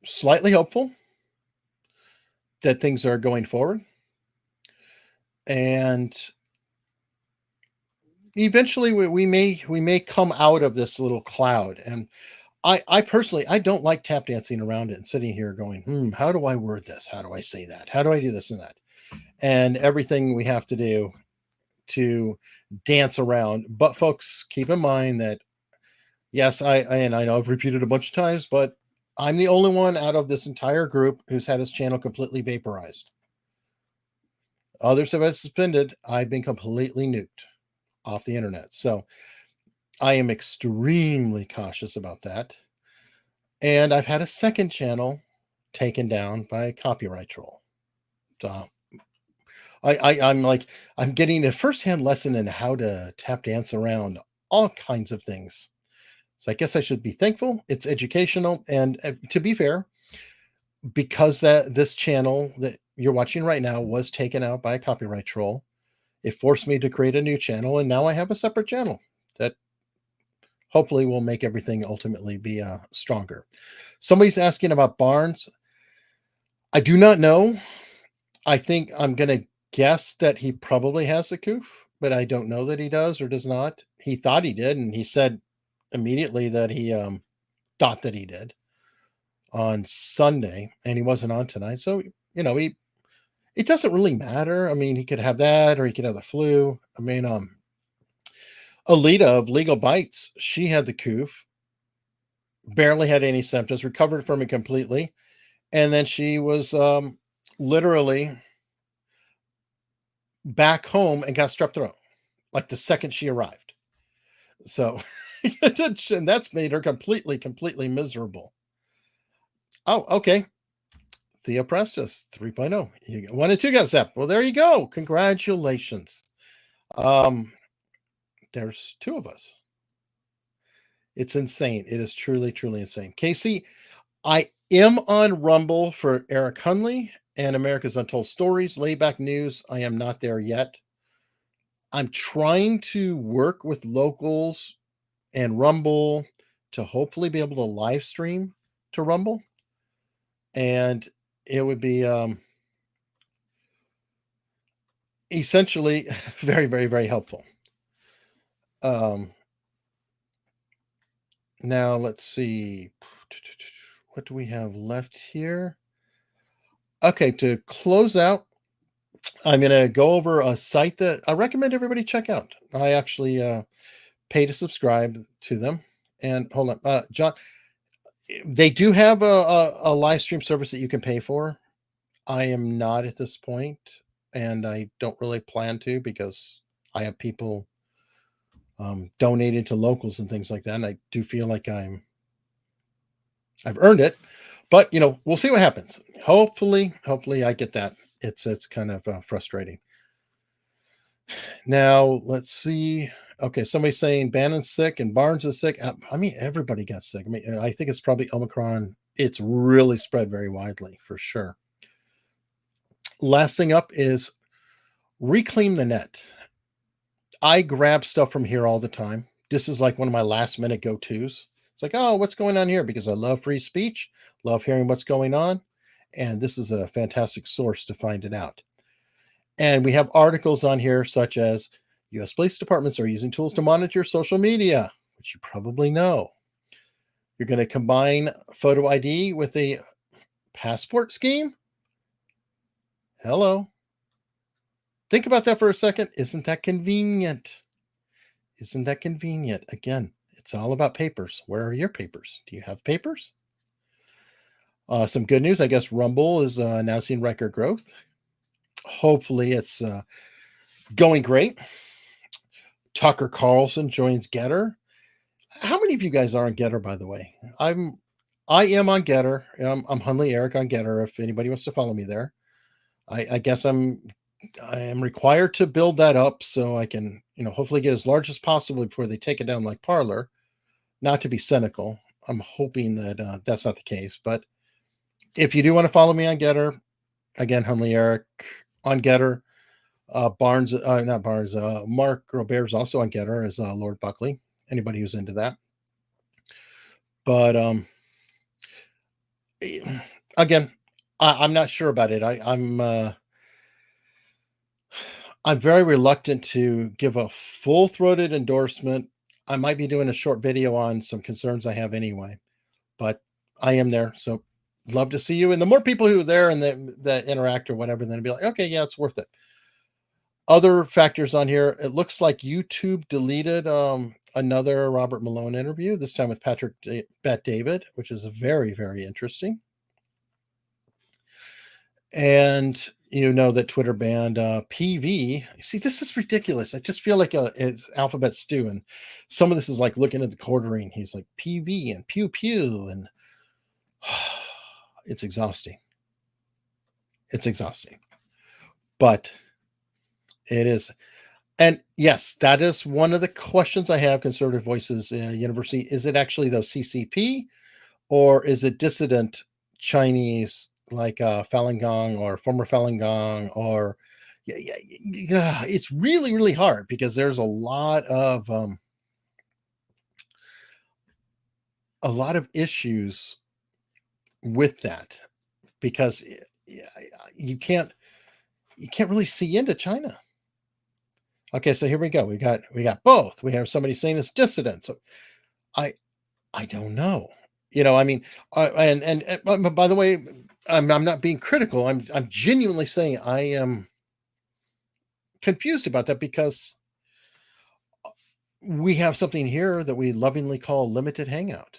slightly hopeful that things are going forward. And eventually we may come out of this little cloud. And I personally, I don't like tap dancing around it and sitting here going, how do I word this? How do I say that? How do I do this and that? And everything we have to do to dance around. But folks, keep in mind that, yes, I know I've repeated a bunch of times, but I'm the only one out of this entire group who's had his channel completely vaporized. Others have been suspended. I've been completely nuked off the internet. So I am extremely cautious about that. And I've had a second channel taken down by a copyright troll. So I'm getting a firsthand lesson in how to tap dance around all kinds of things. So I guess I should be thankful. It's educational. And to be fair, because this channel that you're watching right now was taken out by a copyright troll, it forced me to create a new channel. And now I have a separate channel that hopefully will make everything ultimately be stronger. Somebody's asking about Barnes. I do not know. I think I'm going to guess that he probably has a coof, but I don't know that he does or does not. He thought he did, and he said immediately that he thought that he did on Sunday, and he wasn't on tonight. So, it doesn't really matter. I mean, he could have that or he could have the flu. I mean, Alita of Legal Bites, she had the coof, barely had any symptoms, recovered from it completely. And then she was literally back home and got strep throat like the second she arrived. So, and that's made her completely miserable. Oh, okay. Theoprestis 3.0. You got 1 and 2 got zapped. Well, there you go. Congratulations. There's 2 of us. It's insane. It is truly insane. Casey, I am on Rumble for Eric Hunley and America's Untold Stories, Layback News. I am not there yet. I'm trying to work with locals and Rumble to hopefully be able to live stream to Rumble. And it would be essentially very helpful. Now let's see. What do we have left here? Okay, to close out, I'm going to go over a site that I recommend everybody check out. I actually pay to subscribe to them. And hold on, John, they do have a live stream service that you can pay for. I am not at this point, and I don't really plan to because I have people donated to locals and things like that. And I do feel like I've earned it, but we'll see what happens. Hopefully I get that. It's kind of frustrating. Now let's see. Okay, somebody's saying Bannon's sick and Barnes is sick. I mean, everybody got sick. I mean, I think it's probably Omicron. It's really spread very widely for sure. Last thing up is Reclaim the Net. I grab stuff from here all the time. This is like one of my last minute go-tos. It's like, oh, what's going on here? Because I love free speech, love hearing what's going on. And this is a fantastic source to find it out. And we have articles on here such as U.S. police departments are using tools to monitor social media, which you probably know. You're going to combine photo ID with a passport scheme? Hello. Think about that for a second. Isn't that convenient? Isn't that convenient? Again, it's all about papers. Where are your papers? Do you have papers? Some good news. I guess Rumble is announcing record growth. Hopefully it's going great. Tucker Carlson joins Getter. How many of you guys are on Getter, by the way? I am on Getter. I'm Hunley Eric on Getter if anybody wants to follow me there. I guess I am required to build that up so I can, hopefully get as large as possible before they take it down like Parler. Not to be cynical. I'm hoping that that's not the case. But if you do want to follow me on Getter, again, Hunley Eric on Getter. Mark Robert's also on Getter as Lord Buckley. Anybody who's into that. But again, I'm not sure about it. I'm very reluctant to give a full-throated endorsement. I might be doing a short video on some concerns I have anyway, but I am there. So love to see you. And the more people who are there and that interact or whatever, then it'll be like, okay, yeah, it's worth it. Other factors on here. It looks like YouTube deleted another Robert Malone interview, this time with Patrick Bet-David, which is very interesting. And that Twitter banned PV. See, this is ridiculous. I just feel like it's alphabet stew, and some of this is like looking at the quartering. He's like PV and pew pew, and it's exhausting. It's exhausting, but it is. And yes, that is one of the questions I have. Conservative Voices University. Is it actually though CCP, or is it dissident Chinese? Like Falun Gong or former Falun Gong, or yeah, it's really hard because there's a lot of issues with that, because you can't really see into China. Okay, so here we go. We got both. We have somebody saying it's dissident. So I don't know. You know, I mean, and by the way, I'm not being critical. I'm genuinely saying I am confused about that, because we have something here that we lovingly call limited hangout.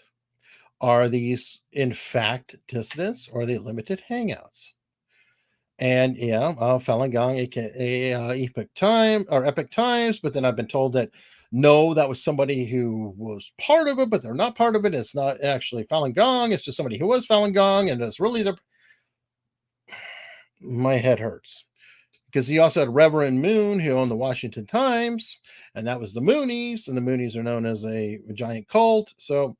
Are these in fact dissidents, or are they limited hangouts? And yeah, Falun Gong, aka Epic Times, but then I've been told that no, that was somebody who was part of it, but they're not part of it. It's not actually Falun Gong. It's just somebody who was Falun Gong, and it's really the. My head hurts, because he also had Reverend Moon, who owned the Washington Times, and that was the Moonies, and the Moonies are known as a giant cult. So,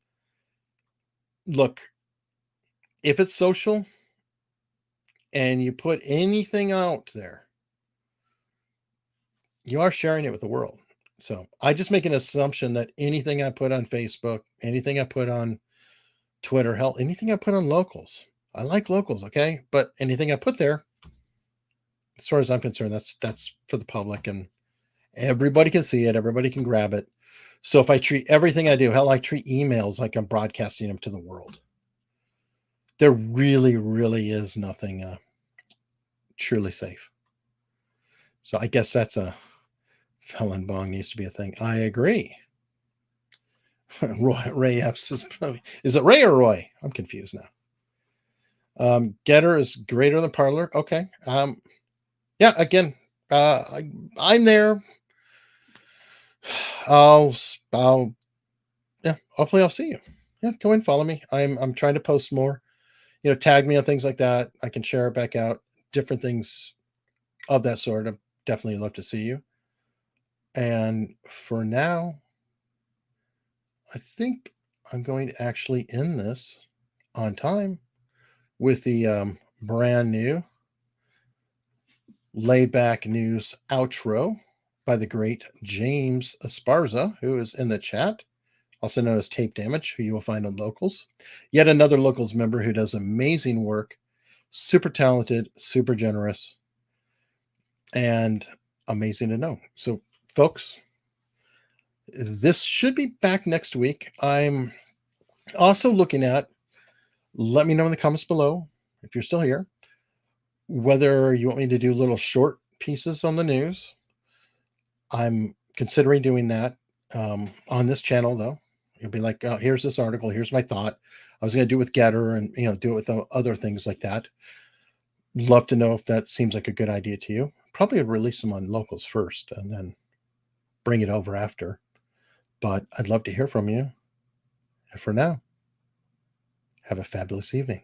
look, if it's social and you put anything out there, you are sharing it with the world. So I just make an assumption that anything I put on Facebook, anything I put on Twitter, hell, anything I put on locals, I like locals, okay? But anything I put there, as far as I'm concerned, that's for the public, and everybody can see it, everybody can grab it. So if I treat everything I do, hell, I treat emails like I'm broadcasting them to the world. There really, really is nothing truly safe. So I guess that's a Falun Gong needs to be a thing. I agree. Ray Epps is it Ray or Roy? I'm confused now. Getter is greater than Parlor. Okay. Yeah, again, I'm there. Yeah, hopefully I'll see you. Yeah, go and follow me. I'm trying to post more, tag me on things like that. I can share it back out, different things of that sort. I'd definitely love to see you. And for now, I think I'm going to actually end this on time with the brand new laid back news outro by the great James Esparza, who is in the chat, also known as Tape Damage, who you will find on Locals. Yet another Locals member who does amazing work, super talented, super generous, and amazing to know. So, folks, this should be back next week. I'm also looking at, let me know in the comments below, if you're still here, whether you want me to do little short pieces on the news. I'm considering doing that on this channel, though. You'll be like, oh, here's this article, here's my thought. I was going to do it with Getter and do it with other things like that. Love to know if that seems like a good idea to you. Probably release them on Locals first and then bring it over after. But I'd love to hear from you. And for now, have a fabulous evening.